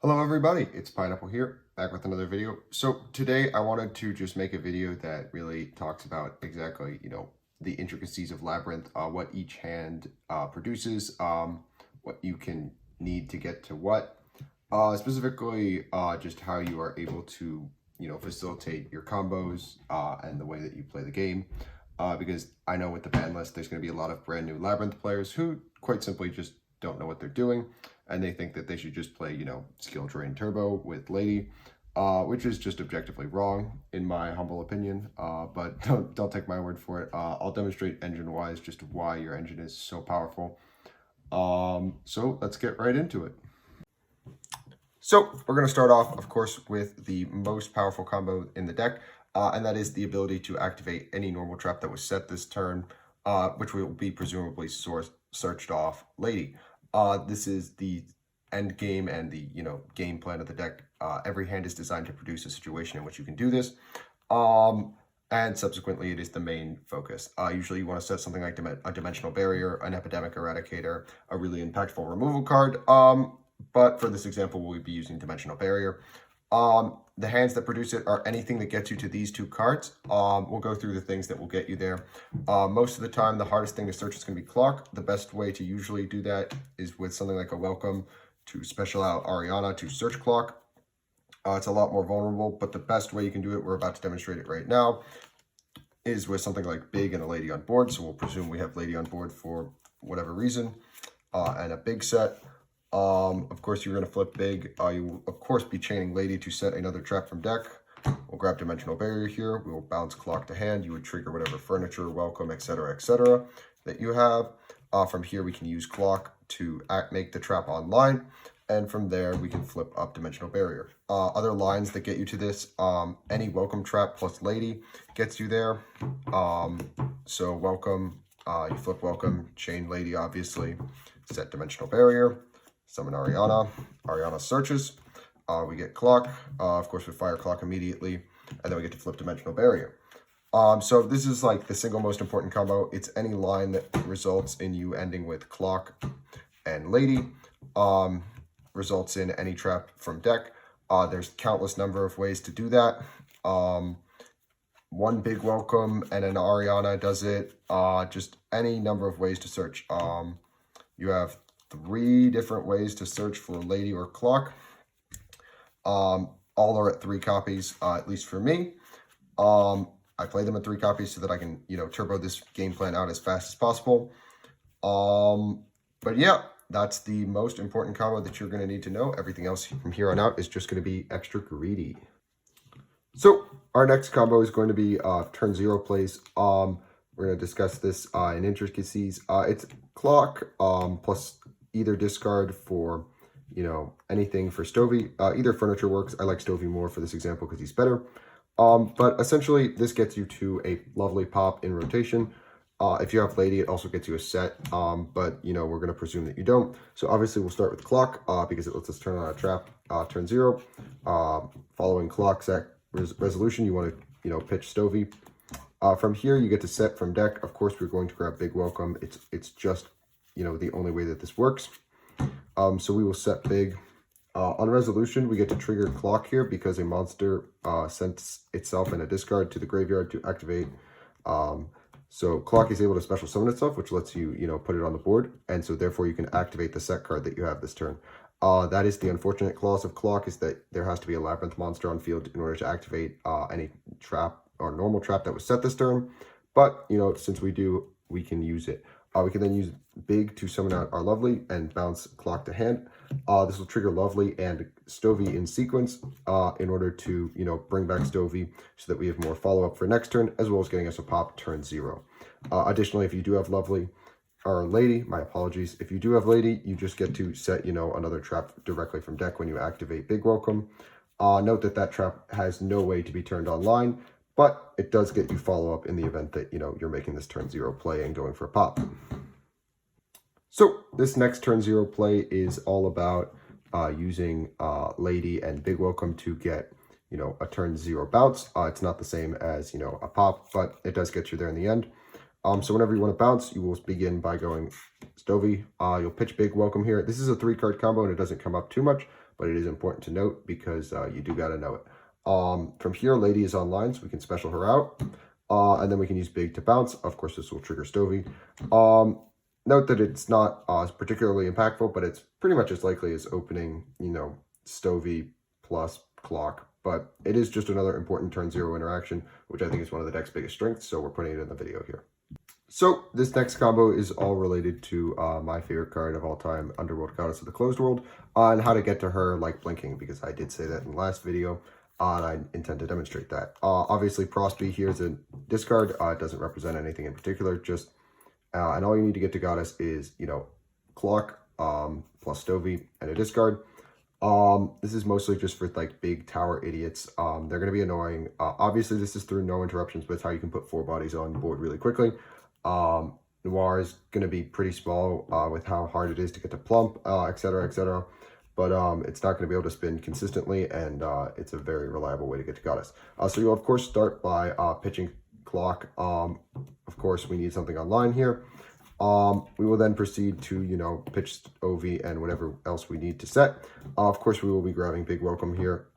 Hello everybody, it's Pineapple here, back with another video. So today I wanted to just make a video that really talks about exactly, the intricacies of Labyrinth, what each hand produces, what you can need to get to what, specifically just how you are able to, facilitate your combos and the way that you play the game. Because I know with the ban list, there's going to be a lot of brand new Labyrinth players who quite simply just don't know what they're doing, and they think that they should just play, skill drain turbo with Lady, which is just objectively wrong in my humble opinion. But don't take my word for it. I'll demonstrate engine-wise just why your engine is so powerful. So let's get right into it. So we're going to start off, of course, with the most powerful combo in the deck, and that is the ability to activate any normal trap that was set this turn, which will be presumably searched off Lady. This is the end game and the game plan of the deck. Every hand is designed to produce a situation in which you can do this, and subsequently it is the main focus. Usually you want to set something like a Dimensional Barrier, an Epidemic Eradicator, a really impactful removal card. But for this example, we'll be using Dimensional Barrier. The hands that produce it are anything that gets you to these two cards. We'll go through the things that will get you there. Most of the time, the hardest thing to search is going to be Clock. The best way to usually do that is with something like a Welcome to special out Ariana to search Clock. It's a lot more vulnerable, but the best way you can do it, we're about to demonstrate it right now, is with something like Big and a Lady on board. So we'll presume we have Lady on board for whatever reason, and a Big set. Of course, you're going to flip Big. You will, of course, be chaining Lady to set another trap from deck. We'll grab Dimensional Barrier here. We will bounce Clock to hand. You would trigger whatever furniture, Welcome, etc., that you have. From here, we can use Clock to make the trap online. And from there, we can flip up Dimensional Barrier. Other lines that get you to this, any Welcome trap plus Lady gets you there. So Welcome, you flip Welcome, chain Lady, obviously, set Dimensional Barrier. Summon Ariana. Ariana searches. We get Clock. Of course, we fire Clock immediately. And then we get to flip Dimensional Barrier. So this is like the single most important combo. It's any line that results in you ending with Clock and Lady. Results in any trap from deck. There's countless number of ways to do that. One Big Welcome and an Ariana does it. Just any number of ways to search. You have 3 different ways to search for Lady or Clock. All are at 3 copies, at least for me. I play them at 3 copies so that I can, turbo this game plan out as fast as possible. But yeah, that's the most important combo that you're going to need to know. Everything else from here on out is just going to be extra greedy. So our next combo is going to be turn 0 plays. We're going to discuss this in intricacies. It's Clock plus either discard for, anything for Stovey. Either furniture works. I like Stovey more for this example because he's better. But essentially, this gets you to a lovely pop in rotation. If you have Lady, it also gets you a set, but, we're going to presume that you don't. So obviously, we'll start with Clock because it lets us turn on a trap, turn 0. Following Clock's resolution, you want to, pitch Stovey. From here, you get to set from deck. Of course, we're going to grab Big Welcome. It's just, the only way that this works. So we will set Big. On resolution, we get to trigger Clock here because a monster sends itself in a discard to the graveyard to activate. So Clock is able to special summon itself, which lets you, put it on the board. And so therefore you can activate the set card that you have this turn. That is the unfortunate clause of Clock, is that there has to be a Labyrinth monster on field in order to activate any trap or normal trap that was set this turn. But, since we do, we can use it. We can then use Big to summon out our Lovely and bounce Clock to hand. This will trigger Lovely and Stovey in sequence in order to, bring back Stovey so that we have more follow-up for next turn, as well as getting us a pop turn 0. Additionally, if you do have Lovely, or Lady, my apologies, if you do have Lady, you just get to set, another trap directly from deck when you activate Big Welcome. Note that that trap has no way to be turned online, but it does get you follow-up in the event that, you're making this turn 0 play and going for a pop. So this next turn 0 play is all about using Lady and Big Welcome to get, a turn 0 bounce. It's not the same as, a pop, but it does get you there in the end. So whenever you want to bounce, you will begin by going Stovey. You'll pitch Big Welcome here. This is a 3-card combo and it doesn't come up too much, but it is important to note because you do got to know it. From here, Lady is online, so we can special her out. And then we can use Big to bounce. Of course, this will trigger Stovey. Note that it's not particularly impactful, but it's pretty much as likely as opening, Stovey plus Clock. But it is just another important turn 0 interaction, which I think is one of the deck's biggest strengths, so we're putting it in the video here. So this next combo is all related to my favorite card of all time, Underworld Goddess of the Closed World, on how to get to her like blinking, because I did say that in the last video, and I intend to demonstrate that. Obviously, Prosby here is a discard. It doesn't represent anything in particular, just, and all you need to get to Goddess is, Clock plus Stovey and a discard. This is mostly just for like big tower idiots. They're going to be annoying. Obviously, this is through no interruptions, but it's how you can put 4 bodies on board really quickly. Noir is going to be pretty small with how hard it is to get to plump, etc., etc. But it's not going to be able to spin consistently, and it's a very reliable way to get to Goddess. So you'll, of course, start by pitching Clock. Of course, we need something online here. We will then proceed to, pitch Ovi and whatever else we need to set. Of course, we will be grabbing Big Welcome here.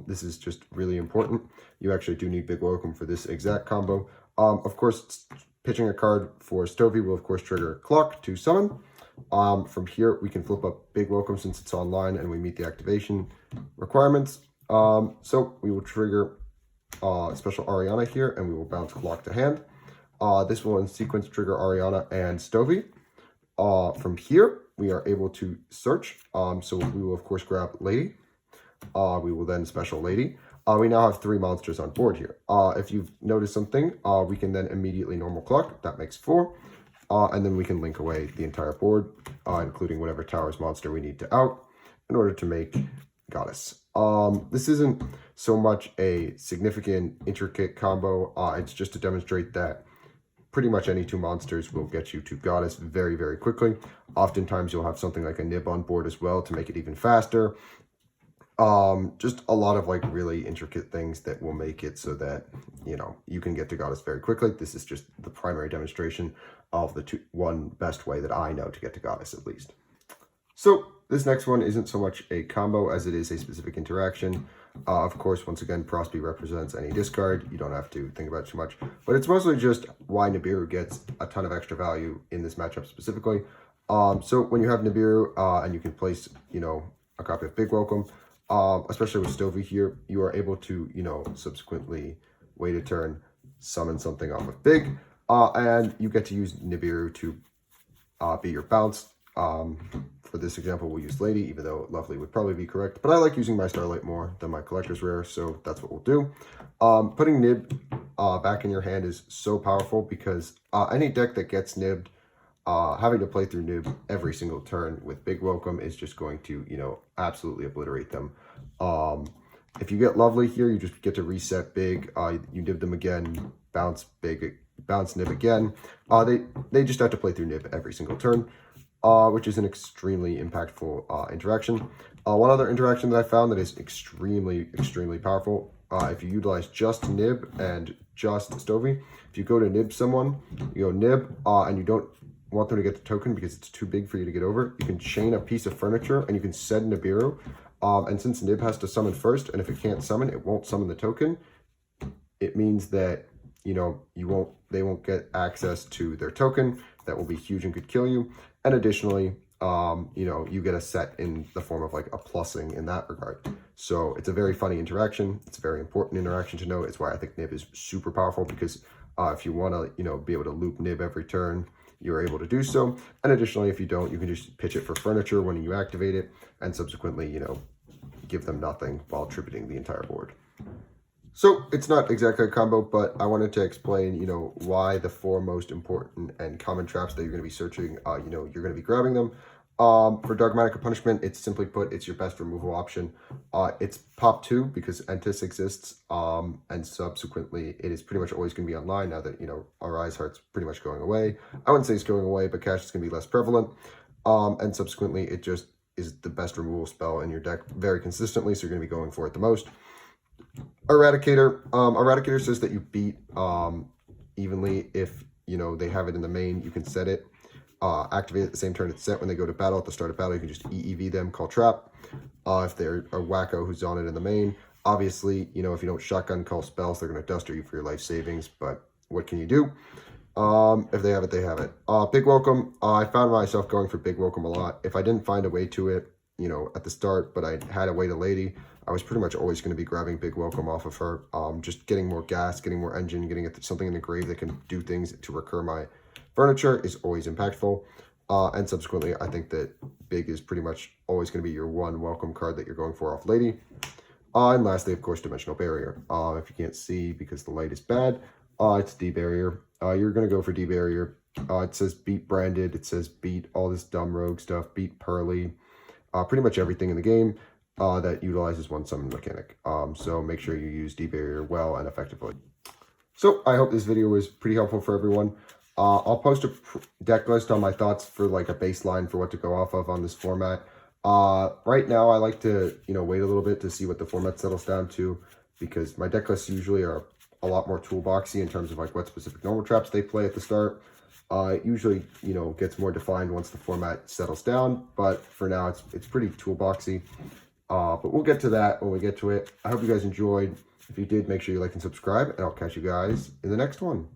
This is just really important. You actually do need Big Welcome for this exact combo. Of course, pitching a card for Stovey will, of course, trigger Clock to summon. From here, we can flip up Big Welcome since it's online and we meet the activation requirements. So we will trigger Special Ariana here, and we will bounce Clock to hand. This will in sequence trigger Ariana and Stovey. From here, we are able to search. So we will, of course, grab Lady. We will then special Lady. We now have 3 monsters on board here. If you've noticed something, we can then immediately normal Clock. That makes 4. And then we can link away the entire board, including whatever tower's monster we need to out in order to make Goddess. This isn't so much a significant intricate combo. It's just to demonstrate that pretty much any 2 monsters will get you to Goddess very, very quickly. Oftentimes you'll have something like a Nib on board as well to make it even faster. Just a lot of like really intricate things that will make it so that, you can get to Goddess very quickly. This is just the primary demonstration of the one best way that I know to get to Goddess, at least. So this next one isn't so much a combo as it is a specific interaction. Of course, once again, Prosby represents any discard. You don't have to think about it too much, but it's mostly just why Nibiru gets a ton of extra value in this matchup specifically. So when you have Nibiru and you can place, a copy of Big Welcome, especially with Stovey here, you are able to, subsequently wait a turn, summon something off of Big, and you get to use Nibiru to be your bounce. For this example, we'll use Lady, even though Lovely would probably be correct. But I like using my Starlight more than my Collector's Rare, so that's what we'll do. Putting Nib back in your hand is so powerful because any deck that gets nibbed, having to play through Nib every single turn with Big Welcome is just going to, absolutely obliterate them. If you get Lovely here, you just get to reset Big. You nib them again, bounce Big, bounce Nib again. They just have to play through Nib every single turn. Which is an extremely impactful interaction. One other interaction that I found that is extremely, extremely powerful, if you utilize just Nib and just Stovey, if you go to Nib someone, you go Nib, and you don't want them to get the token because it's too big for you to get over, you can chain a piece of furniture and you can set Nibiru. And since Nib has to summon first, and if it can't summon, it won't summon the token, it means that, they won't get access to their token. That will be huge and could kill you. And additionally, you get a set in the form of like a plussing in that regard. So it's a very funny interaction. It's a very important interaction to know. It's why I think Nib is super powerful because if you want to, be able to loop Nib every turn, you're able to do so. And additionally, if you don't, you can just pitch it for furniture when you activate it and subsequently, give them nothing while tributing the entire board. So it's not exactly a combo, but I wanted to explain, why the 4 most important and common traps that you're going to be searching, you're going to be grabbing them. For Dogmatic Punishment, it's simply put, it's your best removal option. It's pop 2 because Entis exists, and subsequently it is pretty much always going to be online now that, Arise Heart's pretty much going away. I wouldn't say it's going away, but Cash is going to be less prevalent. And subsequently, it just is the best removal spell in your deck very consistently, so you're going to be going for it the most. Eradicator. Eradicator says that you beat evenly if, they have it in the main, you can set it. activate at the same turn it's set. When they go to battle, at the start of battle, you can just EEV them, call trap. If they're a wacko who's on it in the main, obviously, you know, if you don't shotgun call spells, they're going to duster you for your life savings, but what can you do? If they have it, they have it. Big Welcome, I found myself going for Big Welcome a lot. If I didn't find a way to it, you know, at the start, but I had a way to Lady, I was pretty much always going to be grabbing Big Welcome off of her. Just getting more gas, getting more engine, getting something in the grave that can do things to recur my furniture is always impactful. And subsequently, I think that Big is pretty much always going to be your one welcome card that you're going for off Lady. And lastly, of course, Dimensional Barrier. If you can't see because the light is bad, it's D-Barrier. You're going to go for D-Barrier. It says beat Branded. It says beat all this dumb rogue stuff. Beat Pearly. Pretty much everything in the game that utilizes one summon mechanic. So make sure you use D-Barrier well and effectively. So I hope this video was pretty helpful for everyone. I'll post a deck list on my thoughts for like a baseline for what to go off of on this format. Right now I like to, you know, wait a little bit to see what the format settles down to, because my deck lists usually are a lot more toolboxy in terms of like what specific normal traps they play at the start. It usually, you know, gets more defined once the format settles down, but for now it's pretty toolboxy. But we'll get to that when we get to it. I hope you guys enjoyed. If you did, make sure you like and subscribe, and I'll catch you guys in the next one.